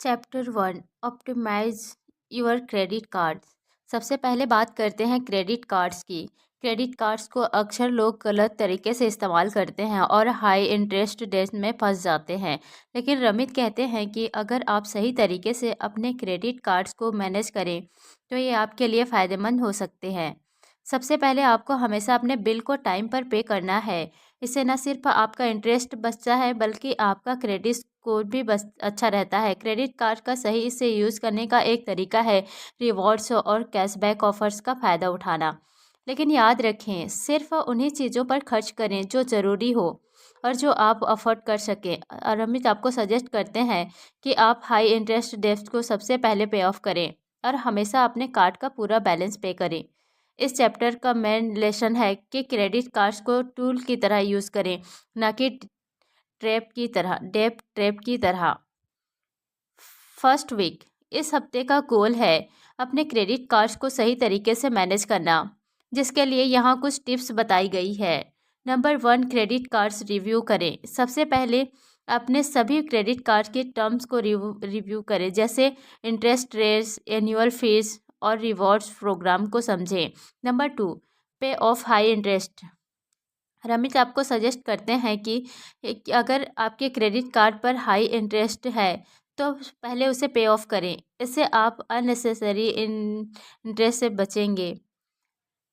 Chapter 1 optimise your credit cards. सबसे पहले बात करते हैं क्रेडिट कार्ड्स की। क्रेडिट कार्ड्स को अक्सर लोग गलत तरीके से इस्तेमाल करते हैं और हाई इंटरेस्ट डेट में फंस जाते हैं। लेकिन रमित कहते हैं कि अगर आप सही तरीके से अपने क्रेडिट कार्ड्स को मैनेज करें तो ये आपके लिए फ़ायदेमंद हो सकते हैं। सबसे पहले आपको हमेशा अपने बिल को टाइम पर पे करना है। इससे न सिर्फ आपका इंटरेस्ट बचता है बल्कि आपका क्रेडिट स्कोर भी बच अच्छा रहता है। क्रेडिट कार्ड का सही से यूज़ करने का एक तरीका है रिवॉर्ड्स और कैशबैक ऑफर्स का फ़ायदा उठाना। लेकिन याद रखें, सिर्फ उन्हीं चीज़ों पर खर्च करें जो ज़रूरी हो और जो आप अफोर्ड कर सकें। और अमित आपको सजेस्ट करते हैं कि आप हाई इंटरेस्ट डेब्ट को सबसे पहले पे ऑफ करें और हमेशा अपने कार्ड का पूरा बैलेंस पे करें। इस चैप्टर का मेन लेसन है कि क्रेडिट कार्ड्स को टूल की तरह यूज़ करें, ना कि डेप ट्रैप की तरह। फर्स्ट वीक, इस हफ्ते का गोल है अपने क्रेडिट कार्ड्स को सही तरीके से मैनेज करना, जिसके लिए यहाँ कुछ टिप्स बताई गई है। नंबर 1, क्रेडिट कार्ड्स रिव्यू करें। सबसे पहले अपने सभी क्रेडिट कार्ड के टर्म्स को रिव्यू करें, जैसे इंटरेस्ट रेट्स, एनुअल फीस और रिवॉर्ड्स प्रोग्राम को समझें। नंबर 2, पे ऑफ हाई इंटरेस्ट। रमित आपको सजेस्ट करते हैं कि अगर आपके क्रेडिट कार्ड पर हाई इंटरेस्ट है तो पहले उसे पे ऑफ करें। इससे आप अननेसेसरी इंटरेस्ट से बचेंगे।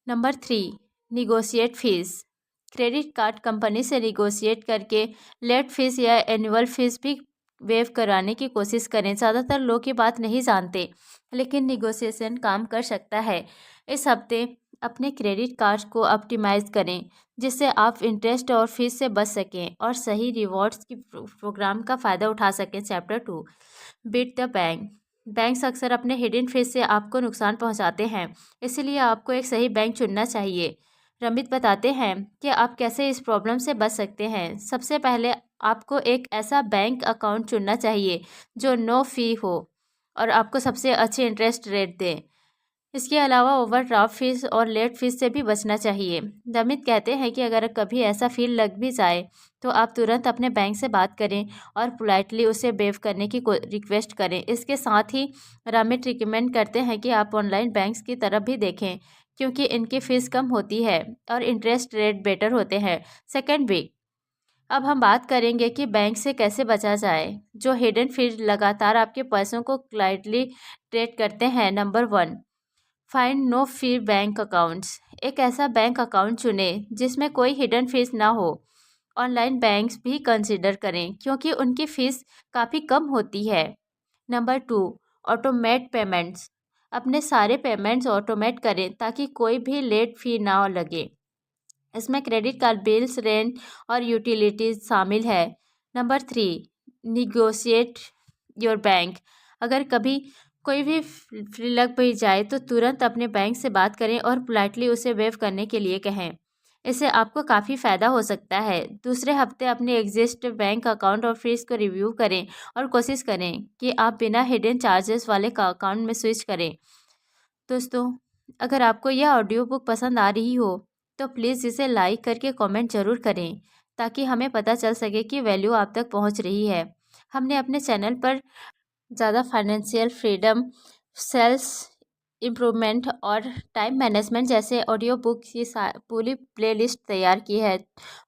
Number 3, negotiate fees. Credit card company से निगोशिएट करके लेट फीस या एनुअल फीस भी वेव कराने की कोशिश करें। ज़्यादातर लोग ये बात नहीं जानते, लेकिन निगोशिएशन काम कर सकता है। इस हफ्ते अपने क्रेडिट कार्ड को ऑप्टिमाइज करें, जिससे आप इंटरेस्ट और फीस से बच सकें और सही रिवॉर्ड्स की प्रोग्राम का फ़ायदा उठा सकें। Chapter 2, beat the bank. Banks अक्सर अपने हिडन फीस से आपको नुकसान पहुंचाते हैं, इसलिए आपको एक सही बैंक चुनना चाहिए। रमित बताते हैं कि आप कैसे इस प्रॉब्लम से बच सकते हैं। सबसे पहले आपको एक ऐसा बैंक अकाउंट चुनना चाहिए जो नो फी हो और आपको सबसे अच्छे इंटरेस्ट रेट दे। इसके अलावा ओवरड्राफ्ट फीस और लेट फीस से भी बचना चाहिए। रमित कहते हैं कि अगर कभी ऐसा फील लग भी जाए तो आप तुरंत अपने बैंक से बात करें और पोलाइटली उसे वेव करने की रिक्वेस्ट करें। इसके साथ ही रमित रिकमेंड करते हैं कि आप ऑनलाइन बैंक्स की तरफ भी देखें, क्योंकि इनकी फ़ीस कम होती है और इंटरेस्ट रेट बेटर होते हैं। सेकेंड वीक, अब हम बात करेंगे कि बैंक से कैसे बचा जाए जो हिडन फीस लगातार आपके पैसों को क्लाइटली ट्रेड करते हैं। Number 1, find no fee bank accounts. एक ऐसा बैंक अकाउंट चुनें जिसमें कोई हिडन फीस ना हो। ऑनलाइन बैंक्स भी कंसिडर करें क्योंकि उनकी फ़ीस काफ़ी कम होती है। Number 2, automate payments. अपने सारे पेमेंट्स ऑटोमेट करें ताकि कोई भी लेट फ़ी ना लगे। इसमें क्रेडिट कार्ड बिल्स, रेंट और यूटिलिटीज शामिल है। Number 3, negotiate your bank. अगर कभी कोई भी फी लग भी जाए तो तुरंत अपने बैंक से बात करें और पोलाइटली उसे वेव करने के लिए कहें। इससे आपको काफ़ी फ़ायदा हो सकता है। दूसरे हफ्ते अपने एग्जिस्ट बैंक अकाउंट और फीस को रिव्यू करें और कोशिश करें कि आप बिना हिडन चार्जेस वाले का अकाउंट में स्विच करें। दोस्तों, अगर आपको यह ऑडियो बुक पसंद आ रही हो तो प्लीज़ इसे लाइक करके कमेंट ज़रूर करें, ताकि हमें पता चल सके कि वैल्यू आप तक पहुंच रही है। हमने अपने चैनल पर ज़्यादा फाइनेंशियल फ्रीडम, सेल्स इम्प्रूवमेंट और टाइम मैनेजमेंट जैसे ऑडियो बुक की पूरी प्लेलिस्ट तैयार की है,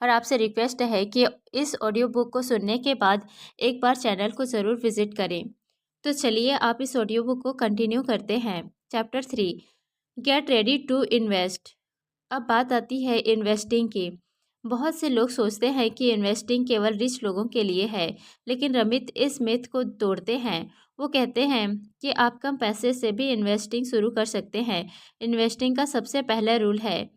और आपसे रिक्वेस्ट है कि इस ऑडियो बुक को सुनने के बाद एक बार चैनल को ज़रूर विज़िट करें। तो चलिए आप इस ऑडियो बुक को कंटिन्यू करते हैं। Chapter 3, get ready to invest. अब बात आती है इन्वेस्टिंग की। बहुत से लोग सोचते हैं कि इन्वेस्टिंग केवल रिच लोगों के लिए है, लेकिन रमित इस मिथ को तोड़ते हैं। वो कहते हैं कि आप कम पैसे से भी इन्वेस्टिंग शुरू कर सकते हैं। इन्वेस्टिंग का सबसे पहला रूल है,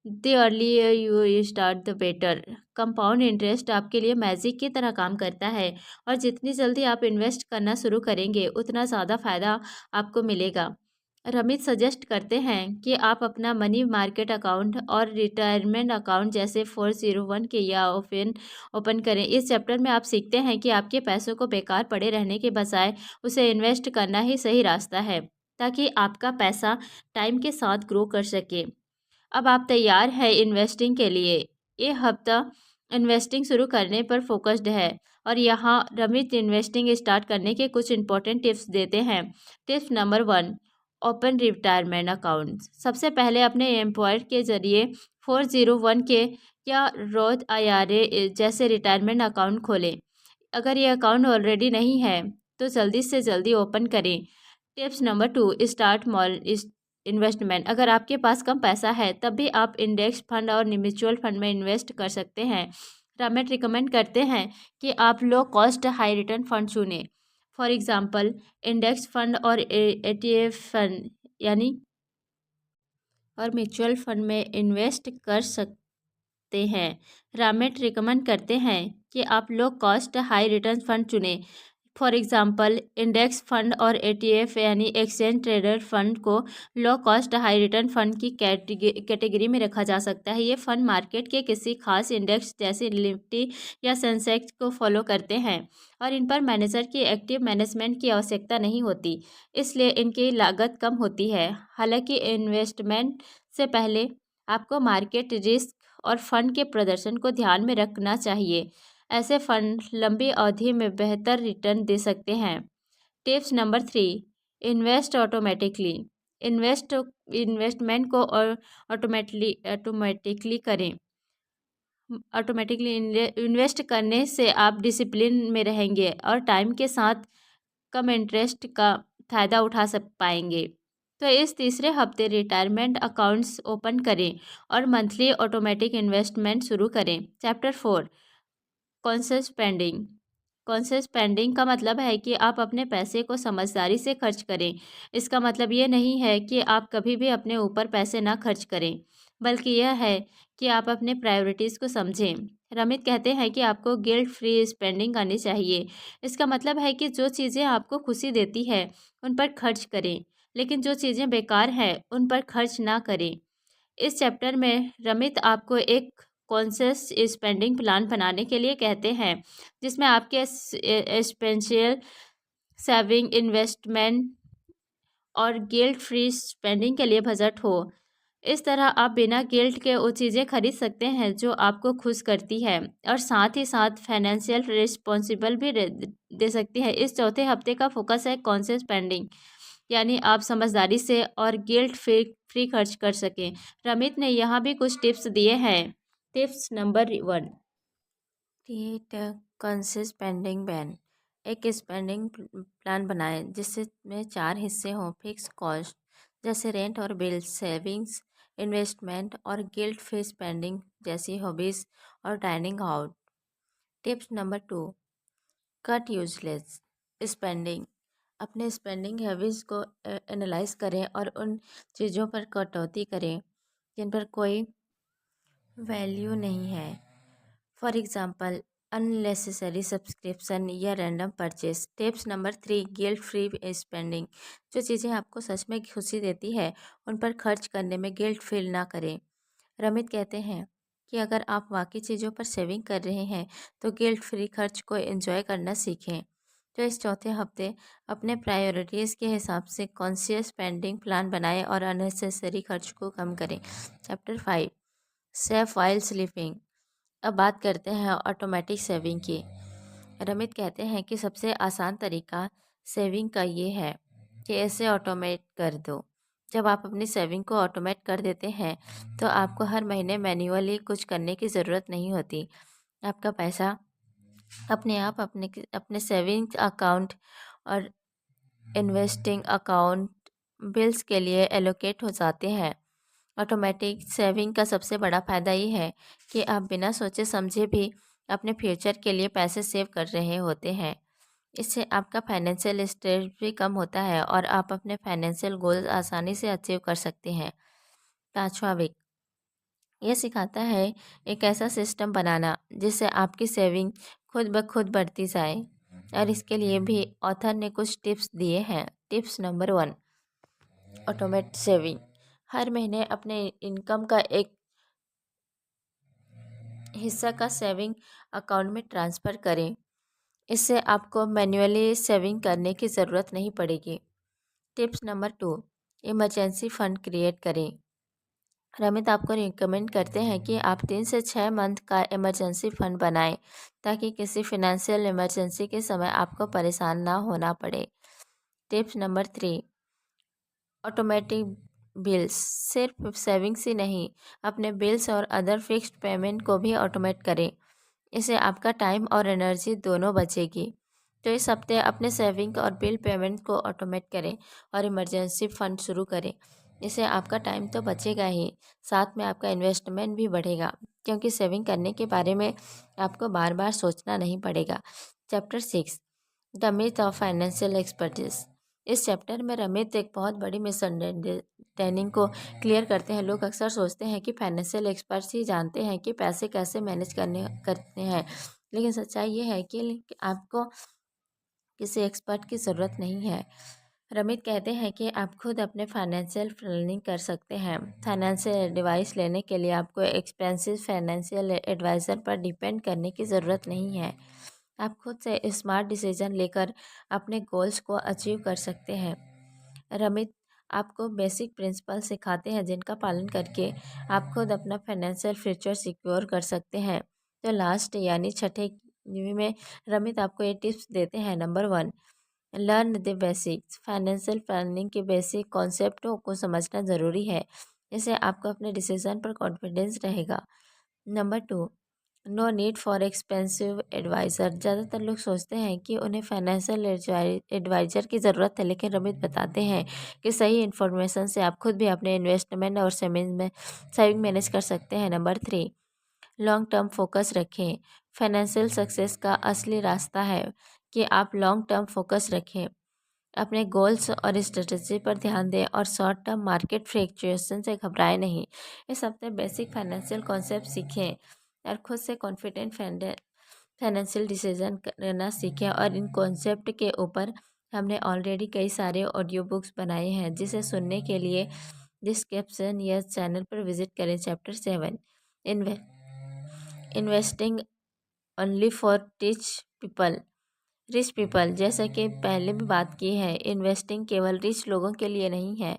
the earlier you start the better. Compound interest आपके लिए मैजिक की तरह काम करता है, और जितनी जल्दी आप इन्वेस्ट करना शुरू करेंगे उतना ज़्यादा फ़ायदा आपको मिलेगा। रमित सजेस्ट करते हैं कि आप अपना मनी मार्केट अकाउंट और रिटायरमेंट अकाउंट जैसे 401 के या ओपन करें। इस चैप्टर में आप सीखते हैं कि आपके पैसों को बेकार पड़े रहने के बजाय उसे इन्वेस्ट करना ही सही रास्ता है, ताकि आपका पैसा टाइम के साथ ग्रो कर सके। अब आप तैयार हैं इन्वेस्टिंग के लिए। ये हफ्ता इन्वेस्टिंग शुरू करने पर फोकस्ड है और यहाँ रमित इन्वेस्टिंग स्टार्ट करने के कुछ इंपॉर्टेंट टिप्स देते हैं। Tips number 1, open retirement account. सबसे पहले अपने एम्प्लॉयर के जरिए 401k या रोथ IRA जैसे रिटायरमेंट अकाउंट खोलें। अगर ये अकाउंट ऑलरेडी नहीं है तो जल्दी से जल्दी ओपन करें। Tips number 2, start small investment. अगर आपके पास कम पैसा है तब भी आप इंडेक्स फंड और म्यूचुअल फंड में इन्वेस्ट कर सकते हैं। रामेट रिकमेंड करते हैं कि आप low cost high return fund चुनें। फॉर एग्जांपल इंडेक्स फंड और ETF फंड यानी और म्यूचुअल फंड में इन्वेस्ट कर सकते हैं। रामेट रिकमेंड करते हैं कि आप low cost high return fund चुनें। फॉर एग्जांपल इंडेक्स फंड और ETF यानी एक्सचेंज ट्रेडेड फंड को low cost high return fund की कैटेगरी में रखा जा सकता है। ये फंड मार्केट के किसी खास इंडेक्स जैसे निफ्टी या सेंसेक्स को फॉलो करते हैं और इन पर मैनेजर की एक्टिव मैनेजमेंट की आवश्यकता नहीं होती, इसलिए इनकी लागत कम होती है। हालांकि इन्वेस्टमेंट से पहले आपको मार्केट रिस्क और फंड के प्रदर्शन को ध्यान में रखना चाहिए। ऐसे फंड लंबी अवधि में बेहतर रिटर्न दे सकते हैं। Tips number 3, invest automatically. Investment को ऑटोमेटिकली करें। ऑटोमेटिकली इन्वेस्ट करने से आप डिसिप्लिन में रहेंगे और टाइम के साथ कम इंटरेस्ट का फ़ायदा उठा पाएंगे। तो इस तीसरे हफ्ते रिटायरमेंट अकाउंट्स ओपन करें और मंथली ऑटोमेटिक इन्वेस्टमेंट शुरू करें। Chapter 4, conscious spending. Conscious spending का मतलब है कि आप अपने पैसे को समझदारी से खर्च करें। इसका मतलब ये नहीं है कि आप कभी भी अपने ऊपर पैसे ना खर्च करें, बल्कि यह है कि आप अपने प्रायोरिटीज़ को समझें। रमित कहते हैं कि आपको गिल्ट फ्री स्पेंडिंग करनी चाहिए। इसका मतलब है कि जो चीज़ें आपको खुशी देती है उन पर खर्च करें, लेकिन जो चीज़ें बेकार हैं उन पर खर्च ना करें। इस चैप्टर में रमित आपको एक कॉन्शियस स्पेंडिंग प्लान बनाने के लिए कहते हैं, जिसमें आपके एसेंशियल सेविंग, इन्वेस्टमेंट और गिल्ट फ्री स्पेंडिंग के लिए बजट हो। इस तरह आप बिना गिल्ट के वो चीज़ें खरीद सकते हैं जो आपको खुश करती है और साथ ही साथ फाइनेंशियल रिस्पॉन्सिबल भी दे सकती है। इस चौथे हफ्ते का फोकस है कॉन्शियस स्पेंडिंग, यानी आप समझदारी से और गिल्ट फ्री खर्च कर सकें। रमित ने यहाँ भी कुछ टिप्स दिए हैं। Tips number 1, create a conscious spending plan. एक स्पेंडिंग प्लान बनाएं जिसमें 4 हिस्से हों। फिक्स कॉस्ट जैसे रेंट और बिल्स, सेविंग्स, इन्वेस्टमेंट और गिल्ट फ्री स्पेंडिंग जैसी हॉबीज़ और dining out. Tips number 2, cut useless spending. अपने स्पेंडिंग हैबिट्स को एनालाइज करें और उन चीज़ों पर कटौती करें जिन पर कोई वैल्यू नहीं है। फॉर एग्जांपल अननेसेसरी सब्सक्रिप्शन या random purchase. Tips number 3, guilt free spending. जो चीज़ें आपको सच में खुशी देती है उन पर खर्च करने में गिल्ट फील ना करें। रमित कहते हैं कि अगर आप वाकई चीज़ों पर सेविंग कर रहे हैं तो गिल्ट फ्री खर्च को एंजॉय करना सीखें। तो इस चौथे हफ्ते अपने प्रायोरिटीज़ के हिसाब से कॉन्शियस स्पेंडिंग प्लान बनाएं और अननेसेसरी खर्च को कम करें। Chapter 5, save while sleeping. अब बात करते हैं ऑटोमेटिक सेविंग की। रमित कहते हैं कि सबसे आसान तरीका सेविंग का ये है कि इसे ऑटोमेट कर दो। जब आप अपनी सेविंग को ऑटोमेट कर देते हैं तो आपको हर महीने मैन्युअली कुछ करने की ज़रूरत नहीं होती। आपका पैसा अपने आप अपने सेविंग अकाउंट और इन्वेस्टिंग अकाउंट बिल्स के लिए एलोकेट हो जाते हैं। ऑटोमेटिक सेविंग का सबसे बड़ा फ़ायदा ये है कि आप बिना सोचे समझे भी अपने फ्यूचर के लिए पैसे सेव कर रहे होते हैं। इससे आपका फाइनेंशियल स्ट्रेस भी कम होता है और आप अपने फाइनेंशियल गोल्स आसानी से अचीव कर सकते हैं। 5वां वीक ये सिखाता है एक ऐसा सिस्टम बनाना जिससे आपकी सेविंग खुद ब खुद बढ़ती जाए और इसके लिए भी ऑथर ने कुछ टिप्स दिए हैं। Tips number 1, automate saving. हर महीने अपने इनकम का एक हिस्सा का सेविंग अकाउंट में ट्रांसफ़र करें। इससे आपको मैन्युअली सेविंग करने की ज़रूरत नहीं पड़ेगी। Tips number 2, emergency fund create करें। रमित आपको रिकमेंड करते हैं कि आप 3 से 6 मंथ का इमरजेंसी फंड बनाएं ताकि किसी फिनेंशियल इमरजेंसी के समय आपको परेशान ना होना पड़े। Tips number 3, automatic bills. सिर्फ सेविंग्स ही नहीं, अपने बिल्स और अदर फिक्स्ड पेमेंट को भी ऑटोमेट करें। इससे आपका टाइम और एनर्जी दोनों बचेगी। तो इस हफ्ते अपने सेविंग और बिल पेमेंट को ऑटोमेट करें और इमरजेंसी फंड शुरू करें। इससे आपका टाइम तो बचेगा ही, साथ में आपका इन्वेस्टमेंट भी बढ़ेगा, क्योंकि सेविंग करने के बारे में आपको बार बार सोचना नहीं पड़ेगा। Chapter 6, the myth of financial expertise. इस चैप्टर में रमित एक बहुत बड़ी मिसअंडरस्टैंडिंग को क्लियर करते हैं। लोग अक्सर सोचते हैं कि फाइनेंशियल एक्सपर्ट्स ही जानते हैं कि पैसे कैसे मैनेज करते हैं, लेकिन सच्चाई ये है कि आपको किसी एक्सपर्ट की ज़रूरत नहीं है। रमित कहते हैं कि आप खुद अपने फाइनेंशियल प्लानिंग कर सकते हैं। फाइनेंशियल एडवाइस लेने के लिए आपको एक्सपेंसिव फाइनेंशियल एडवाइज़र पर डिपेंड करने की ज़रूरत नहीं है। आप खुद से स्मार्ट डिसीजन लेकर अपने गोल्स को अचीव कर सकते हैं। रमित आपको बेसिक प्रिंसिपल सिखाते हैं जिनका पालन करके आप खुद अपना फाइनेंशियल फ्यूचर सिक्योर कर सकते हैं। तो लास्ट यानी छठे में रमित आपको ये टिप्स देते हैं। Number 1, learn the basics. Financial planning के बेसिक कॉन्सेप्टों को समझना ज़रूरी है। इससे आपको अपने डिसीजन पर कॉन्फिडेंस रहेगा। Number 2, no need for expensive adviser. ज़्यादातर लोग सोचते हैं कि उन्हें फाइनेंशियल एडवाइज़र की ज़रूरत है, लेकिन रमित बताते हैं कि सही इन्फॉर्मेशन से आप खुद भी अपने इन्वेस्टमेंट और सेविंग मैनेज कर सकते हैं। नंबर 3, लॉन्ग टर्म फोकस रखें। फाइनेंशियल सक्सेस का असली रास्ता है कि आप लॉन्ग टर्म फोकस रखें, अपने गोल्स और स्ट्रेटजी पर ध्यान दें और शॉर्ट टर्म मार्केट फ्लक्चुएशन से घबराएं नहीं। इस हफ्ते बेसिक फाइनेंशियल कॉन्सेप्ट सीखें और खुद से कॉन्फिडेंट फाइनेंशियल डिसीजन करना सीखें। और इन कॉन्सेप्ट के ऊपर हमने ऑलरेडी कई सारे ऑडियो बुक्स बनाए हैं, जिसे सुनने के लिए डिस्क्रिप्शन या चैनल पर विजिट करें। Chapter 7, investing only for rich people. जैसा कि पहले भी बात की है, इन्वेस्टिंग केवल रिच लोगों के लिए नहीं है।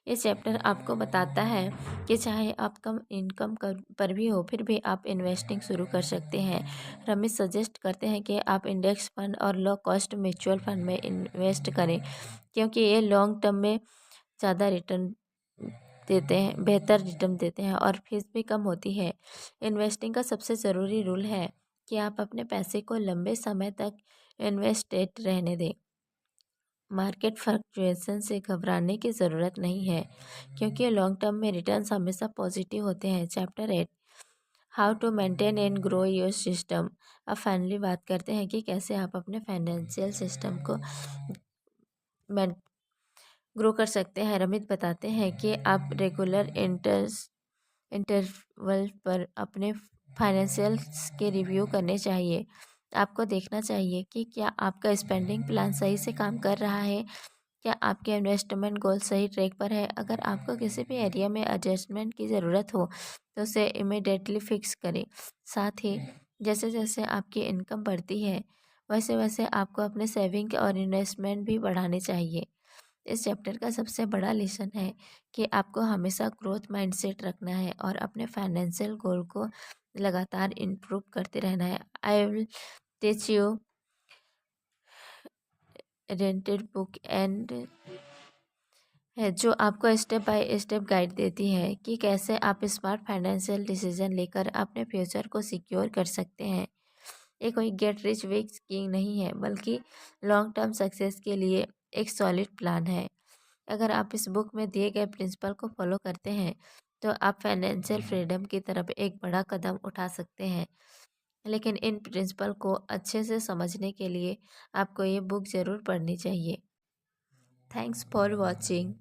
ये चैप्टर आपको बताता है कि चाहे आप कम इनकम पर भी हो, फिर भी आप इन्वेस्टिंग शुरू कर सकते हैं। रमेश सजेस्ट करते हैं कि आप इंडेक्स फंड और लो कॉस्ट म्यूचुअल फंड में इन्वेस्ट करें, क्योंकि ये लॉन्ग टर्म में ज़्यादा रिटर्न देते हैं, बेहतर रिटर्न देते हैं और फीस भी कम होती है। इन्वेस्टिंग का सबसे ज़रूरी रूल है कि आप अपने पैसे को लंबे समय तक इन्वेस्टेड रहने दें। मार्केट फ्लक्चुएशन से घबराने की ज़रूरत नहीं है, क्योंकि लॉन्ग टर्म में रिटर्न्स हमेशा पॉजिटिव होते हैं। Chapter 8, how to maintain and grow your system. अब फाइनली बात करते हैं कि कैसे आप अपने फाइनेंशियल सिस्टम को ग्रो कर सकते हैं। रमित बताते हैं कि आप रेगुलर इंटरवल पर अपने फाइनेंशियल्स के रिव्यू करने चाहिए। आपको देखना चाहिए कि क्या आपका स्पेंडिंग प्लान सही से काम कर रहा है, क्या आपके इन्वेस्टमेंट गोल सही ट्रैक पर है। अगर आपको किसी भी एरिया में एडजस्टमेंट की ज़रूरत हो तो उसे इमिडिएटली फिक्स करें। साथ ही जैसे जैसे आपकी इनकम बढ़ती है, वैसे वैसे आपको अपने सेविंग और इन्वेस्टमेंट भी बढ़ाने चाहिए। इस चैप्टर का सबसे बड़ा लेसन है कि आपको हमेशा ग्रोथ माइंडसेट रखना है और अपने फाइनेंशियल गोल को लगातार इम्प्रूव करते रहना है। I will teach you rented book and है, जो आपको स्टेप बाय स्टेप गाइड देती है कि कैसे आप स्मार्ट फाइनेंशियल डिसीजन लेकर अपने फ्यूचर को सिक्योर कर सकते हैं। ये कोई गेट रिच क्विक स्कीम नहीं है, बल्कि लॉन्ग टर्म सक्सेस के लिए एक सॉलिड प्लान है। अगर आप इस बुक में दिए गए प्रिंसिपल को फॉलो करते हैं तो आप फाइनेंशियल फ्रीडम की तरफ एक बड़ा कदम उठा सकते हैं। लेकिन इन प्रिंसिपल को अच्छे से समझने के लिए आपको ये बुक ज़रूर पढ़नी चाहिए। Thanks for watching.